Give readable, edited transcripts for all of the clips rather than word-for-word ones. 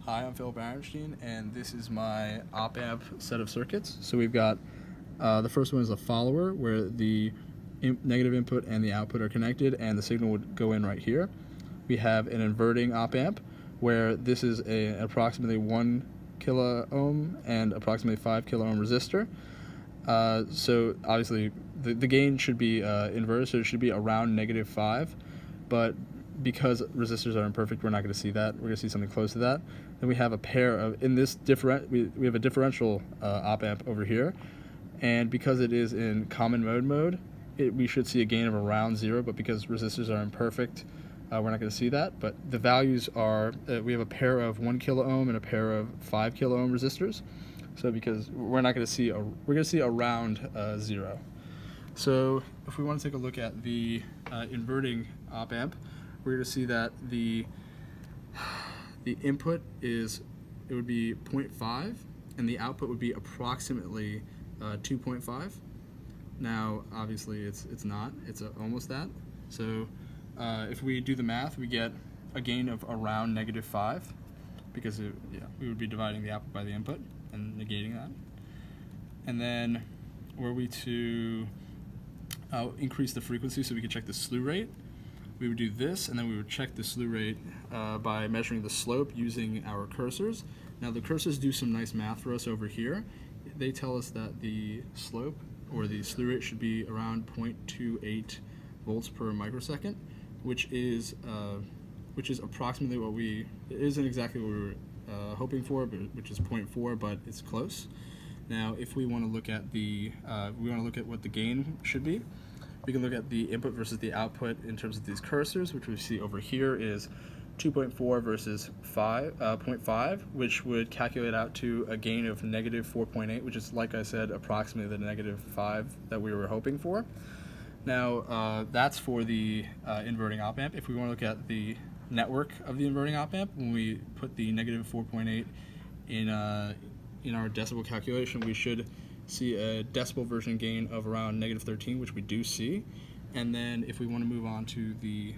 Hi, I'm Filip Aronshtein, and this is my op-amp set of circuits. So we've got the first one is a follower, where the negative input and the output are connected, and the signal would go in right here. We have an inverting op-amp, where this is an approximately 1 kilo ohm and approximately 5 kilo ohm resistor. So obviously the gain should be inverted, so it should be around -5, but because resistors are imperfect, we're not going to see that. We're going to see something close to that. Then we have a pair of, in this we have a differential op-amp over here, and because it is in common mode, we should see a gain of around 0, but because resistors are imperfect, we're not going to see that. But the values are, we have a pair of 1 kilo ohm and a pair of 5 kilo ohm resistors. So because we're not going to see, we're going to see around 0. So if we want to take a look at the inverting op-amp, we're going to see that the input would be 0.5, and the output would be approximately 2.5. Now, obviously, it's not. It's almost that. So if we do the math, we get a gain of around -5, because we would be dividing the output by the input and negating that. And then were we to increase the frequency so we could check the slew rate, we would do this, and then we would check the slew rate by measuring the slope using our cursors. Now the cursors do some nice math for us over here. They tell us that the slope, or the slew rate, should be around 0.28 volts per microsecond, which is approximately what it isn't exactly what we were hoping for, which is 0.4, but it's close. Now if we want to look at what the gain should be, we can look at the input versus the output in terms of these cursors, which we see over here is 2.4 versus 0.5, which would calculate out to a gain of -4.8, which is, like I said, approximately the -5 that we were hoping for. Now that's for the inverting op-amp. If we want to look at the network of the inverting op-amp, when we put the -4.8 in our decibel calculation, we should see a decibel version gain of around -13, which we do see. And then if we want to move on to the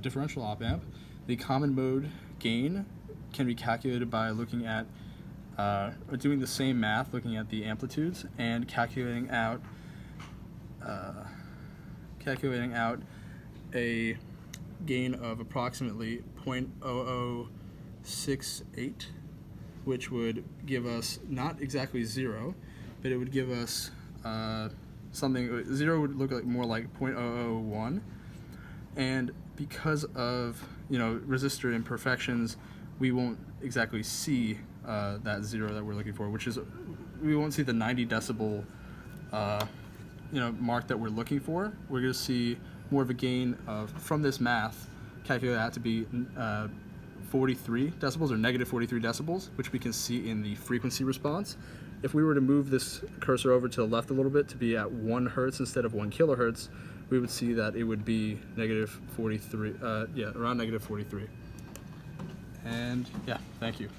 differential op-amp, the common mode gain can be calculated by looking at doing the same math, looking at the amplitudes and calculating out a gain of approximately 0.0068, which would give us not exactly 0, but it would give us something. 0 would look more like 0.001, and because of resistor imperfections, we won't exactly see that 0 that we're looking for, which is, we won't see the 90 decibel mark that we're looking for. We're going to see more of a gain from this math, calculate that to be 43 decibels, or -43 decibels, which we can see in the frequency response. If we were to move this cursor over to the left a little bit to be at 1 hertz instead of 1 kilohertz, we would see that it would be -43, around -43. And yeah, thank you.